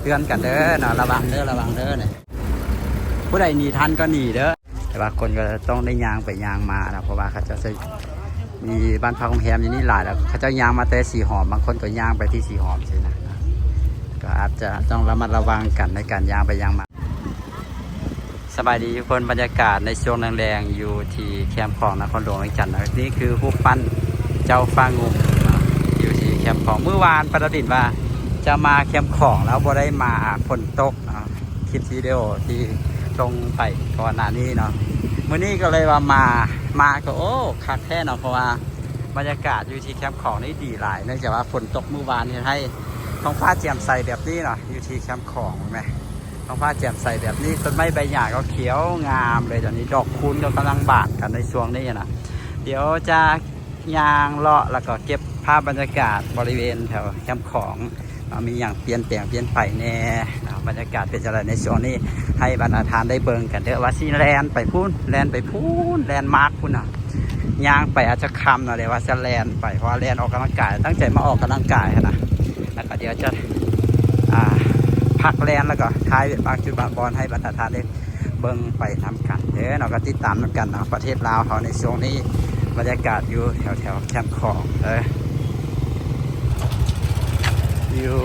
เตือนกันเด้อนะระวังเด้อเนี่ยผู้ใดหนีทันก็หนีเด้อแต่ว่าคนก็ต้องได้ยางไปยางมานะเพราะว่าเขาจะมีบ้านพักโรงแรมอย่างนี้หลายแล้วเขาจะยางมาแต่สีหอมบางคนก็ยางไปที่สีหอมใช่ไหมก็อาจจะต้องระมัดระวังกันในการยางไปยางมาสบายดีทุกคนบรรยากาศในช่วงแรงๆอยู่ที่แคมป์ของนครหลวงเวียงจันทร์นะนี่คือรูปปั้นเจ้าฟ้างุ่มอยู่ที่แคมป์ของเมื่อวานประดิษฐ์ว่าจะมาแคมป์ของแล้วบ่ได้มาฝนตกนะคลิปวิดีโอที่ลงไปก่อนหน้านี้เนาะมื้อนี้ก็เลยว่ามาก็โอ้คักแท้เนาะเพราะว่าบรรยากาศอยู่ที่แคมป์ของนี่ดีหลายเนื่องจากว่าฝนตกเมื่อวานให้ท้องฟ้าแจ่มใสแบบนี้เนาะอยู่ที่แคมป์ของไหมท้องฟ้าแจ่มใสแบบนี้ต้นไม้ใบหญ้าก็เขียวงามเลยตอนนี้ดอกคูณก็กำลังบานกันในช่วงนี้นะเดี๋ยวจะยางเลาะแล้วก็เก็บภาพบรรยากาศบริเวณแถวแคมป์ของมีอย่างเปลี่ยนแปลงเปลี่ยนไปแน่บรรยากาศเป็นอะไรในช่วงนี้ให้บรรดาทานได้เบิ่งกันเด้อว่าซีแลนไปพูนแลนมาร์กพูนยางไปอาจจะคำนะเดี๋ยวว่าจะแลนไปเพราะแลนออกกำลังกายตั้งใจมาออกกำลังกายนะแล้วก็เดี๋ยวจะพักแลนแล้วก็ท้ายบางจุดบางบอลให้บรรดาทานได้เบิ่งไปทำกันเด้อเราก็ติดตามกันนะประเทศลาวเขาในช่วงนี้บรรยากาศอยู่แถวแคมป์ของอยู่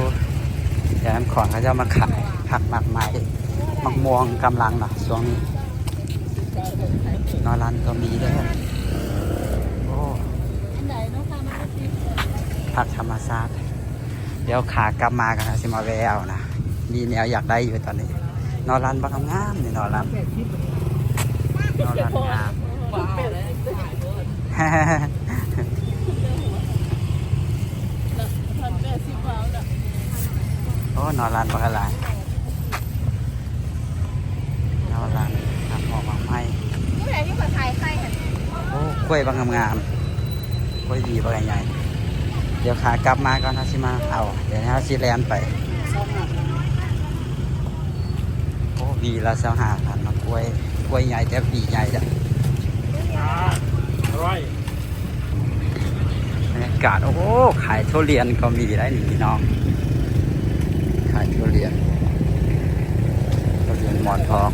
แคมป์ของเขาจะมาขายผักหมากไม้มังม่วงกำลังนะช่วงนี้นอรันก็มีด้วยโอ้ผักธรรมชาติเดี๋ยวขากลับมากันนะสิมาแววนะมีแนวอยากได้อยู่ตอนนี้นอรันบางงามนี่นอรันงามโอ้นอรันบางอะไรนอรันทำหอมบางไม้โอ้กล้วยบางงามกล้วยดีบางใหญ่เดี๋ยวขากลับมาก่อนนะสิมาเอาเดี๋ยวนะสิแลนไปโอ้วีละเสาหาพันมากล้วยใหญ่แต่ปีใหญ่จ้ะบรรยากาศโอ้โหขายทุเรียนก็มีได้หนิพี่น้องขายทุเรียนหมอนทอง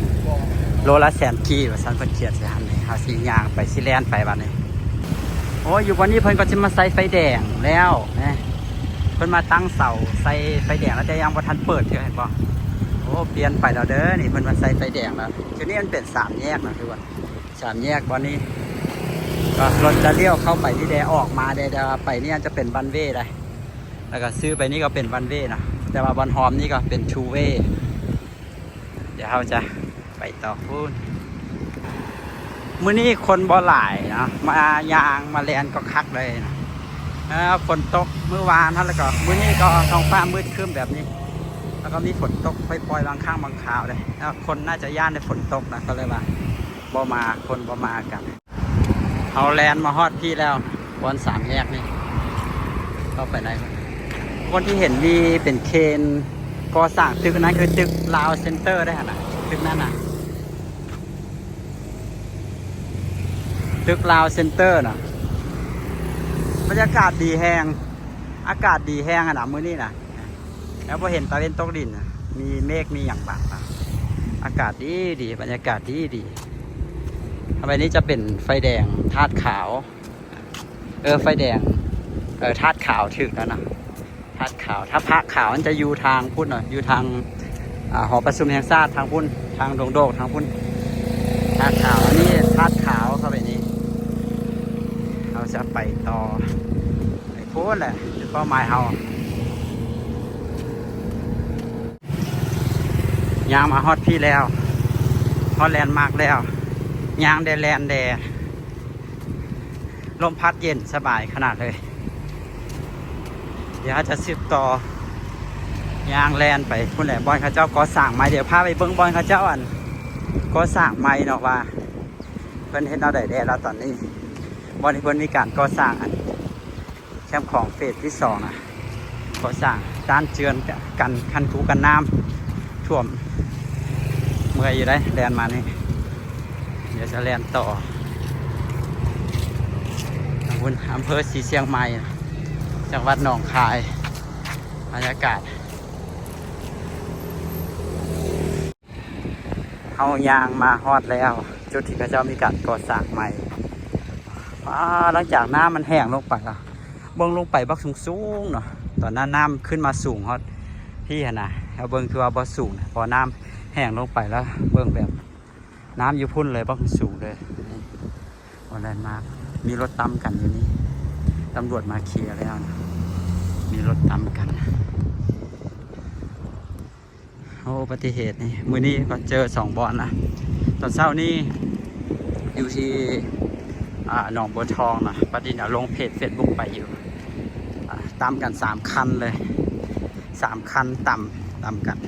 โลละ100,000กีว่าสันเพิ่นเขียนใส่หันนี่เฮาสิย่างไปสิแลนไปบัดนี้โอ้อยู่วันนี้เพิ่นก็จะมาใส่ไฟแดงแล้วนะเพิ่นมาตั้งเสาใส่ไฟแดงแล้วจะยังบ่ทันเปิดเห็นบ่โอ้เปลี่ยนไปแล้วเด้อนี่เพิ่นมาใส่ไฟแดงแล้วทีนี้มันเป็น3แยกนะทุกคน3แยกวันนี้ก็รถจะเลี้ยวเข้าไปที่แดออกมาแดไปนี่จะเป็นบันเว่ได้แล้วก็ซื้อไปนี่ก็เป็นบันเว่นะแต่ว่าบันหอมนี่ก็เป็นทูเว่เดี๋ยวเราจะไปต่อพูดมื้อนี้คนบ่หลายนะมายางมาแลนก็คักเลยนะฝนตกเมื่อวานนั่นแล้วก็มื้อนี้ก็ท้องฟ้ามืดครึ้มแบบนี้แล้วก็มีฝนตกปล่อยๆบางข้างบางคราวเลยแล้วคนน่าจะย่านในฝนตกนะก็เลยว่าบ่มาคนบ่มากันเอาแลนมาฮอดพี่แล้วบน3แยกนี่เข้าไปไหนคนที่เห็นมีเป็นเคนก่อสร้างตึกนั้นคือตึกลาวเซ็นเตอร์ได้ขนาดตึกนั้นน่ะตึกลาวเซ็นเตอร์น่ะบรรยากาศดีแห้งอากาศดีแห้งขนาดมื้อนี้น่ะแล้วพอเห็นตะเวนตกดินมีเมฆมีอย่างบางอากาศดีบรรยากาศดีทำไมนี้จะเป็นไฟแดงธาตุขาวไฟแดงธาตุขาวถึกแล้วนะธาตุขาวถ้าพระขาวมันจะอยู่ทางพุ่นหน่อยอยู่ทางหอประชุมแห่งชาติทางพุ่นทางโด่งทางพุ่นธาตุขาวอันนี้ธาตุขาวเข้าไปนี้เราจะไปต่อไปพุ่นแหละจุดเป้าหมายเรายางมาฮอดพี่แล้วฮอดแลนด์มาร์กแล้วยางแลนด์ลมพัดเย็นสบายขนาดเลยเดี๋ยวจะสืบต่อยางแลนไปพุ่นแหละบอลข้าเจ้าก่อสร้างไม้เดี๋ยวพาไปเบิ้งบอลข้าเจ้าก่อสร้างไม้เนาะว่าเพิ่นเห็นเอาได้แล้วตอนนี้บอลที่เพิ่นมีการก่อสร้างแคมป์ของเฟสที่2ก่อสร้างด้านเจือนกันคันคูกันน้ำท่วมเมื่อยอยู่ได้แลนมานี่เดี๋ยวจะแลนต่ออำเภอศรีเชียงใหม่จังหวัดหนองคายบรรยากาศ เฮายางมาฮอดแล้วจุดที่เขาเจ้ามีการก่อสร้างใหม่หลังจากน้ำมันแห้งลงไปแล้วเบิ่งลงไปบักสูงๆเนาะตอนนั้นน้ำขึ้นมาสูงฮอดพี่นะเอาเบิ่งคือว่าบ่สูงนะพอน้ำแห้งลงไปแล้วเบิ่งแบบน้ำอยู่พุ่นเลยบักสูงเลยวันแรกมากมีรถตำกันอยู่นี่ตำรวจมาเคลียร์แล้วนะมีรถตำกันโอ้อุบัติเหตุนี่มื้อนี้ก็เจอ2 บ่อนนะตอนเช้านี่อยู่ที่หนองบัวทองนะประเดี๋ยวลงเพจ Facebook ไปอยู่ตามกัน3 คันเลย3 คันตามกัน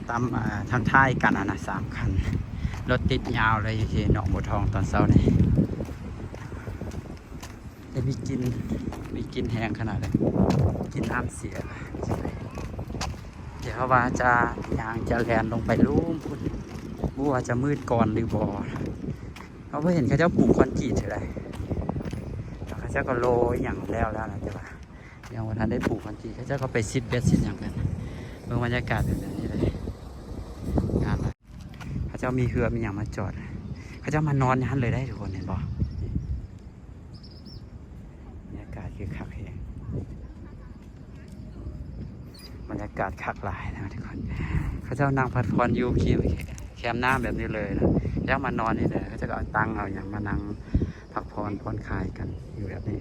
ตามทางท้ายกันนะ3 คันรถติดยาวเลยอยู่ที่หนองบัวทองตอนเช้านี่แต่มีกินแห้งขนาดเลยกินน้ำเสียเดี๋ยวว่าจะยางจะแลนลงไปลุ่มพุ่นบัวจะมืดก่อนหรือบ่เขาเห็นเขาเจ้าปลูกคอนกรีตเท่าไรเขาเจ้าก็โรยอย่างแล้วนะแต่ว่ายังวันนั้นได้ปลูกคอนกรีตเขาเจ้าก็ไปซิดเบ็ดซิดอย่างกันเมืองบรรยากาศแบบนี้เลยงานเขาเจ้ามีเรือมีอย่างมาจอดเขาเจ้ามานอนยันเลยได้ทุกคนเห็นบ่บรรยากาศคือคักเองบรรยากาศคักหลายนะทุกคนเขาเจ้านั่งพัดพรอยู่แคมป์น้ำแบบนี้เลยนะแล้วมานอนนี่เลยเขาจะเอาตังเอาอย่างมานั่งพักผ่อนคลายกันอยู่แบบนี้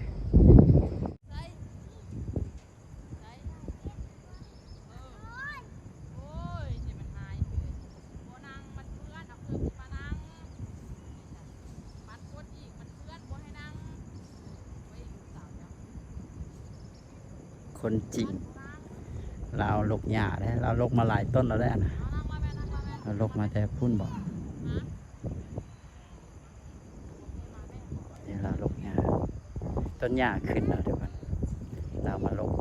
คนจริงเราลกหญ้าได้เราลกมาหลายต้นแล้วได้นะเราลกมาแต่พุ่นบอกนี่เราลกหญ้าต้นหญ้าขึ้นแล้วเดี๋ยวกันเรามาลก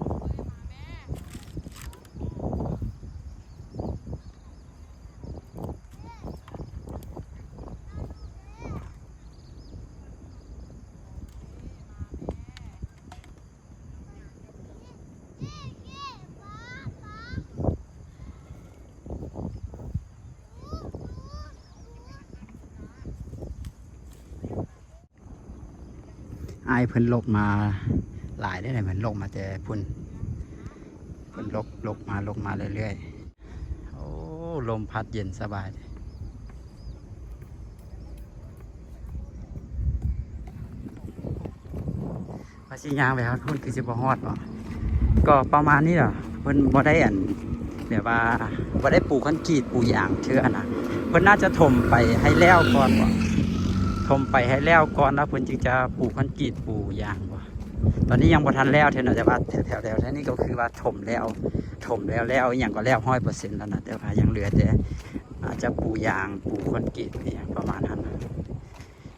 ไอ้เพิ่นลกมาหลายได้เลยเหมือนลกมาแต่พุ่นเพิ่นลกมาเรื่อยๆโอ้ลมพัดเย็นสบายภาษียางไปครับพุ่นคือสิบฮอดบ่ก็ประมาณนี้เหรอเพิ่นบ่ได้แบบว่าบ่ได้ปลูกคอนกรีตปลูกยางเชื่อนะเพิ่นน่าจะถมไปให้แล้วก่อนบ่ถมไปให้แล้วก่อนแล้วเพิ่นจึงจะปลูกคอนกรีตปลูกยางบ่ตอนนี้ยังบ่ทันแล้วเท่านั้นแต่ว่าแถวนี้ก็คือว่าถมแล้วอย่างก็แล้ว100%แล้วนะแต่ว่ายังเหลือแต่อาจจะปลูกยางปลูกคอนกรีตอย่างประมาณนั้น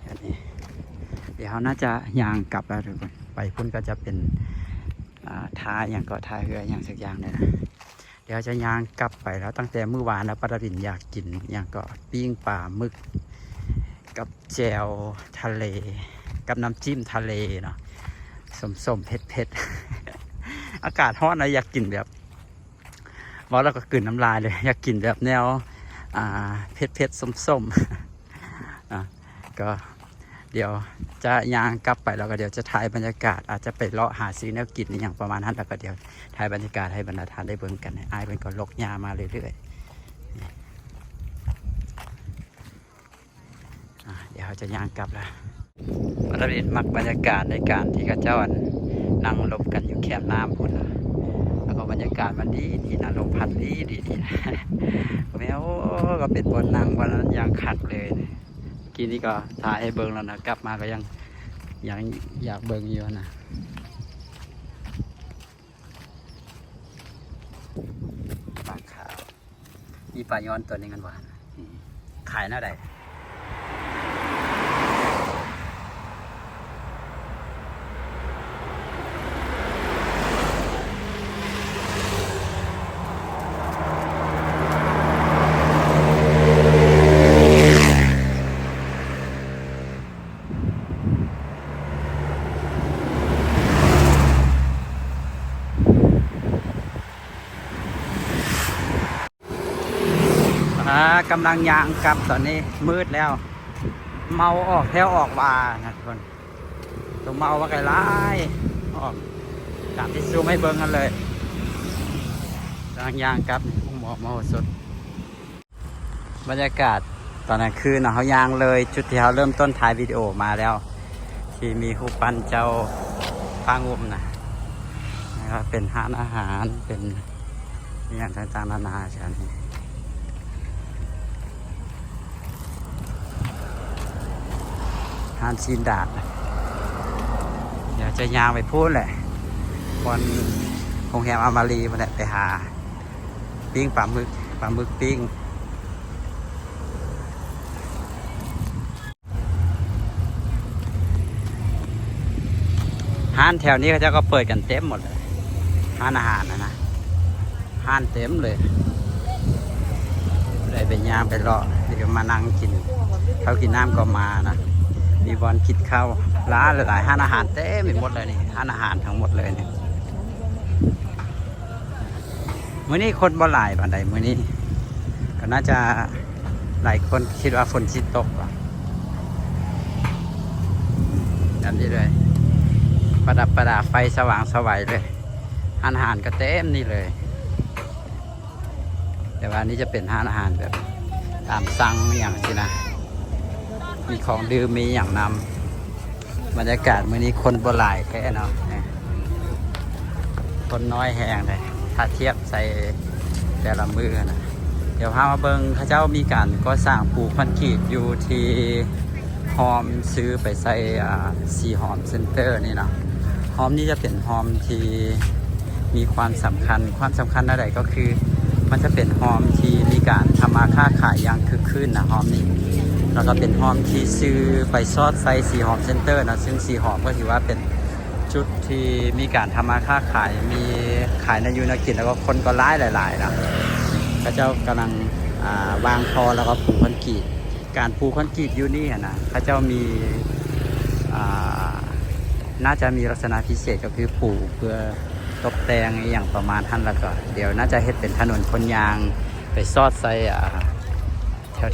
แบบนี้เดี๋ยวน่าจะยางกลับแล้วทุกคนไปพุ่นก็จะเป็นท้ายอย่างก็ท้ายเรืออย่างสักอย่างเลยนะเดี๋ยวจะยางกลับไปแล้วตั้งแต่เมื่อวานแล้วปารินอยากกินอย่างก็ปิ้งปลาหมึกกับแจ่วทะเลกับน้ำจิ้มทะเลเนาะส้มเผ็ดอากาศร้อนนะอยากกินแบบว่าเราก็กลืนน้ำลายเลยอยากกินแบบแนวเผ็ดส้มก็เดี๋ยวจะยางกลับไปแล้วก็เดี๋ยวจะถ่ายบรรยากาศอาจจะไปเลาะหาซื้อแนวกินอย่างประมาณนั้นแล้วก็เดี๋ยวถ่ายบรรยากาศให้บรรดาทานได้เบิ่งกันอ้ายเป็นก็ลกยามาเรื่อยๆเดี๋ยวจะยางกลับแล้วบรรดามักบรรยากาศในการที่กระเจ้านั่งลบกันอยู่แคมป์น้ำพุ่นแล้วก็บรรยากาศมันดีนะลมพัดดีแมวก็เป็นบนนั่งวันนั้นยางขัดเลยกินนี่ก็ถ่ายให้เบิ่งแล้วนะกลับมาก็ยังอยากเบิ่งอยู่นะปลาขาวมีปลาย้อนตัวนึงกันหวานขายหน้าใด กำลังยางกลับตอนนี้มืดแล้ว เมาออกแถวออกวานะทุกคนตัวเมาว่าไกลร้ายออกตามที่ซูมให้เบิ้งกันเลยกำลังยางกลับพุ่งหมอกมาสดบรรยากาศตอนนั้นคืนเขายางเลยจุดที่เขาเริ่มต้นถ่ายวิดีโอมาแล้ว ที่มีรูปปั้นเจ้าปางอุมนะครับเป็นร้านอาหารเป็นอย่างต่างๆนานาใช่ไหมร้านซีนดาดเดี๋ยวจะยางไปพูดแหละบนโรงแรมอามารีมาแหละไปหาปิ้งปลาหมึกปิ้งห้านแถวนี้เขาจะก็เปิดกันเต็มหมดเลยห้านอาหารนะห้านเต็มเลยเลยไปย่างไปรอเดี๋ยวมานั่งกินเขากินน้ำก็มานะมีบอลคิดข้าวร้านหลายห้านอาหารเต็มหมดเลยนี่ห้านอาหารทั้งหมดเลยนี่มื้อนี้คนบ่หลายปานใดมื้อนี้ก็น่าจะหลายคนคิดว่าฝนสิตกว่ะแบบนี้เลยประดับประดาไฟสว่างสวัยเลยอาหารก็เต็มนี่เลยแต่ว่านี้จะเป็นร้านอาหารแบบตามสั่งอย่างสินะมีของดื่มมีอย่างนำบรรยากาศมื้อนี้คนบ่หลายแค่เนาะคนน้อยแห้งเลยถ้าเทียบใส่แต่ละมือนะเดี๋ยวพามาเบิงเขาเจ้ามีการก็สร้างปูคอนกรีตอยู่ที่หอมซื้อไปใส่ซีหอมเซ็นเตอร์นี่เนาะหอมนี่จะเป็นหอมที่มีความสำคัญอะไรก็คือมันจะเป็นหอมที่มีการทำมาค้าขายอย่างคึกคืนนะหอมนี้แล้วก็เป็นหอมที่ซื้อไปซอดไซซีหอมเซ็นเตอร์นะซึ่งซีหอมก็ถือว่าเป็นจุดที่มีการทำมาค้าขายมีขายในยูนากินแล้วก็คนก็ร้ายหลายๆนะพระเจ้ากำลังวางคอแล้วก็ปูคอนกรีตการปูคอนกรีตอยู่นี่นะพระเจ้ามีน่าจะมีลักษณะพิเศษก็คือปูเพื่อตกแต่งอย่างประมาณท่านแล้วก็เดี๋ยวน่าจะเฮ็ดเป็นถนนคนยางไปซอดใส่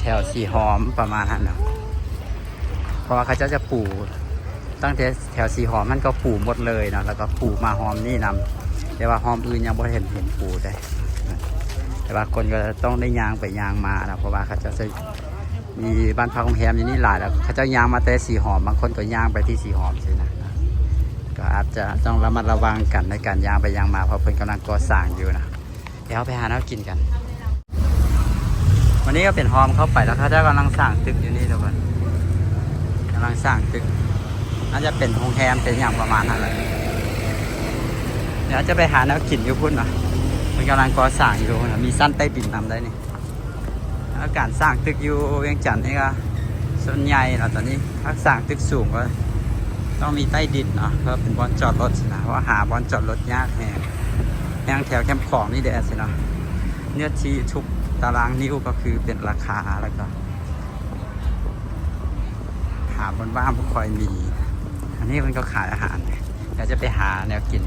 แถวสีหอมประมาณนั้นนะเพราะว่าเขาจะปลูกตั้งแต่แถวสีหอมมันก็ปลูกหมดเลยนะแล้วก็ปลูกมาหอมนี่นำแต่ว่าหอมอื่นยังไม่เห็นปลูกได้แต่ว่าคนก็ต้องได้ยางไปยางมานะเพราะว่าเขาจะมีบ้านพักโรงแรมอยู่นี่หลายแล้วเขาจะยางมาแต่สีหอมบางคนก็ยางไปที่สีหอมใช่นะก็อาจจะต้องระมัดระวังกันในการยางไปยางมาเพราะเพิ่นกำลังก่อสร้างอยู่นะเดี๋ยวไปหาน้ำกินกันวันนี้ก็เป็นหอมเข้าไปแล้วเขาจะกำลังสร้างตึกอยู่นี่ทุกคนกำลังสร้างตึกน่าจะเป็นโรงแรมเป็นอย่างประมาณนั้นเลยเดี๋ยวจะไปหาน้ำกินอยู่พุ่นนะมันกำลังก่อสร้างอยู่นะมีสั้นใต้ดินนำได้นี่แล้วการสร้างตึกอยู่เวียงจันทร์นี่ก็ส่วนใหญ่เราตอนนี้ถ้าสร้างตึกสูงก็ต้องมีใต้ดินเนาะเพื่อเป็นบอนจอดรถนะว่าหาบอนจอดรถยากแหงแถวแคมป์ของนี่แดดสิเนาะเนื้อที่ทุกตารางนิ้วก็คือเป็นราคาแล้วก็หาบนว่างไม่ค่อยมีอันนี้มันก็ขายอาหารเดี๋ยวจะไปหาแนวกิน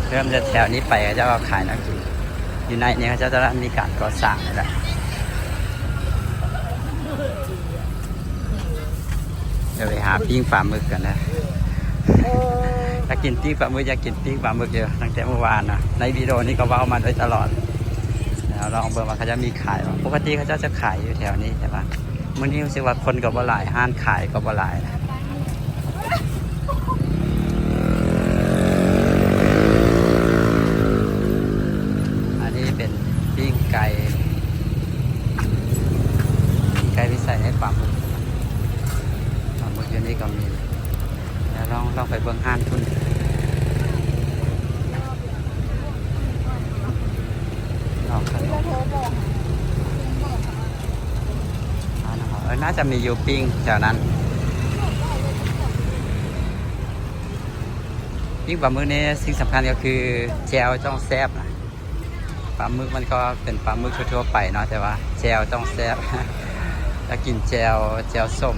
เริ่มจากแถวนี้ไปก็จะขายแนวกินอยู่ในนี้เขาจะมีการก่อสร้างนี่แหละเดี๋ยวไปหาปิ้งปลาหมึกกันนะถ้ากินปิ้งปลาหมึกอยากกินปิ้งปลาหมึกเยอะตั้งแต่เมื่อวานนะในวิดีโอนี้ก็ว้าวมาโดยตลอดแล้วลองเบอร์มาเขาจะมีขายปกติเขาจะขายอยู่แถวนี้ใช่ปะมื่อนี้รู้สึกว่าคนกับบ่หลายห้านขายกับบ่หลายนะอันนี้เป็นปิ้งไก่พิเศษให้ปลาหมึกอยู่นี่ก็มีเดี๋ยวลองไปเบิ่งห้านทุนลองกันน่าจะมียูปิ้งแถวนั้นปิ้งปลาหมึกนี่สิ่งสำคัญก็คือแจวต้องแซ่บนะปลาหมึกมันก็เป็นปลาหมึกทั่วไปเนาะแต่ว่าแจวต้องแซ่บถ้ากินแจวส้ม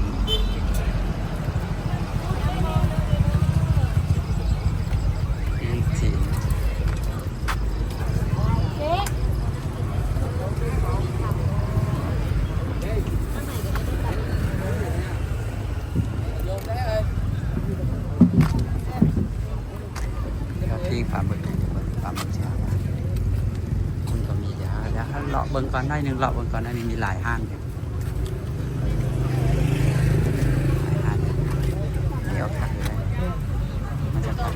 ปลาหมึกปลาหมึกชาวคุณก็มีเดี๋ยวเลาะเบิ่งก่อนได้หนึ่งเลาะเบิ่งก่อนได้มีหลายห้างอยู่หลายห้างเดี๋ยวพักอยู่เลยมันจะพัก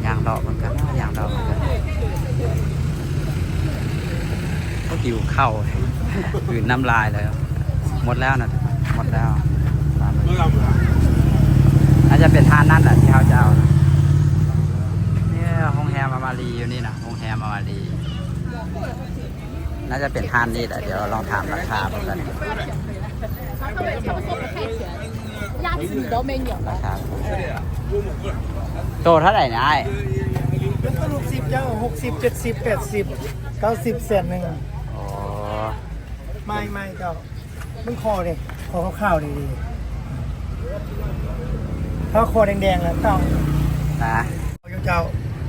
ยางเลาะเบิ่งกันยางเลาะเบิ่งกันก็หิวเข้าคืนน้ำลายเลยหมดแล้วนะหมดแล้วน่าจะเป็นทานนั่นแหละที่เขาจะเอาเนี่ยโรงแรมมารีอยู่นี่นะโรงแรมมารีน่าจะเป็นทานนี่แหละเดี๋ยวลองถามราคาเหมือนกัน鸭子你都没有ราคาโตเท่าไหร่นะไอ้ เป็นกระดูก10ยัง60 70 80 90เซนหนึ่ง โอ้ ไม่เจ้ามึงคอดิคอข้าวๆดีๆถ้าคอแดงๆแล้วต้อง นะ เจ้า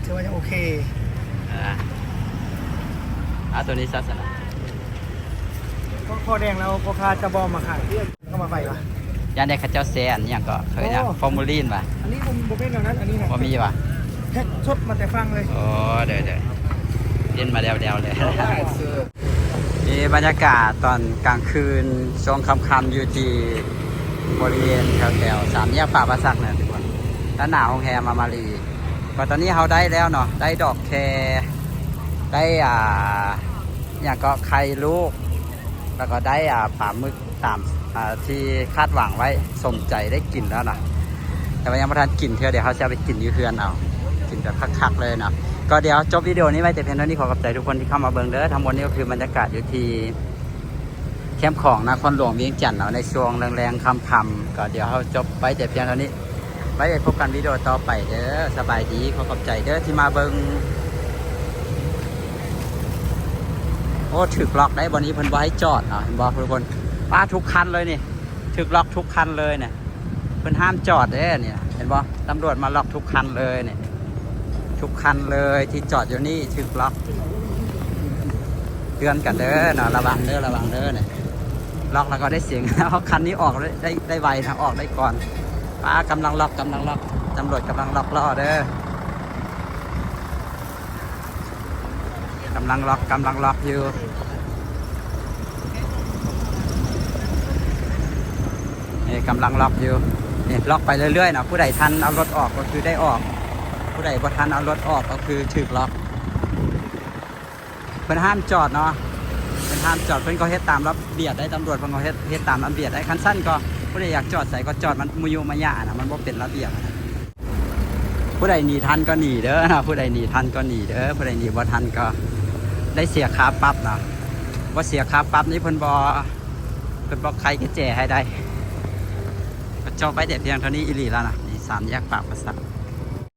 ถือว่าจะโอเค ตัวนี้ศาสนา ก็คอแดงแล้วพอคาจะบอมมาขายเข้ามาไปปะ ย่านได้ข้าเจ้าแซนอย่างก็เคยนะฟอร์มูลีนป่ะ อันนี้ผมเป็นแบบนั้นอันนี้นะ ว่ามีป่ะ แค่ชดมาแต่ฟังเลย โอ้เดี๋ยวเล่นมาเดียวเลย นี่บรรยากาศตอนกลางคืนช่วงค่ำๆอยู่ที่บริเวณแถวๆสามแยกป่าประสักเนี่ยทุกคนด้านหน้าโรงแรมมารีก็ตอนนี้เขาได้แล้วเนาะได้ดอกแคร์ได้อย่างก็ไข่ลูก แล้วก็ได้ปลาหมึกตามที่คาดหวังไว้สมใจได้กินแล้วนะแต่ว่ายังไม่ทันกินเดี๋ยวเขาจะไปกินอยู่เพื่อนเอากินแบบคักๆเลยเนาะก็เดี๋ยวจบวิดีโอนี้ไว้แต่เพียงเท่านี้ขอขอบใจทุกคนที่เข้ามาเบิ่งเด้อทั้งหมดนี้ก็คือบรรยากาศอยู่ที่แคมป์ของนครหลวงเวียงจันทร์เนาะในช่วงแรงๆค่ำๆก็เดี๋ยวเขาจบไปแต่เพียงเท่านี้ไว้พบกันวิดีโอต่อไปเด้อสบายดีขอขอบใจเด้อที่มาเบิ่งโอ้ถึกล็อกได้วันนี้เพิ่นบ่ให้จอดเนาะเห็นบ่ทุกคนป้าทุกคันเลยนี่ถึกล็อกทุกคันเลยเนี่ยเพิ่นห้ามจอดเด้อเนี่ยเห็นบ่ตำรวจมาล็อกทุกคันเลยเนี่ยทุกคันเลยที่จอดอยู่นี่ถึกล็อกเตือนกันเด้อเนาะระวังเด้อเนี่ยล็อกแล้วก็ได้เสียงเพราะคันนี้ออกได้ไวนะออกได้ก่อนป้ากำลังล็อกตำรวจกำลังล็อกล้อเด้อกำลังล็อกอยู่นี่กำลังล็อกอยู่นี่ล็อกไปเรื่อยๆนะผู้ใดทันเอารถออกก็คือได้ออกผู้ใดบ่ทันเอารถออกก็คือถูกล็อกเพิ่นห้ามจอดเนาะเพิ่นห้ามจอดเพิ่นก็เฮ็ดตามระเบียบได้ตำรวจเพิ่นก็เฮ็ดตามระเบียบได้คันสั้นก็ผู้ใดอยากจอดใส่ก็จอดมันมุยุมายะนะมันบ่เป็นระเบียบนะผู้ใดหนีทันก็หนีเด้อนะผู้ใดหนีทันก็หนีเด้อผู้ใดหนีบ่ทันก็ได้เสียค่าปรับนะว่าเสียค่าปรับนี้เพิ่นบอกใครก็แจให้ได้ก็จบไปแต่เพียงเท่านี้อีหลีแล้วนะนี่สามแยกปากประสัก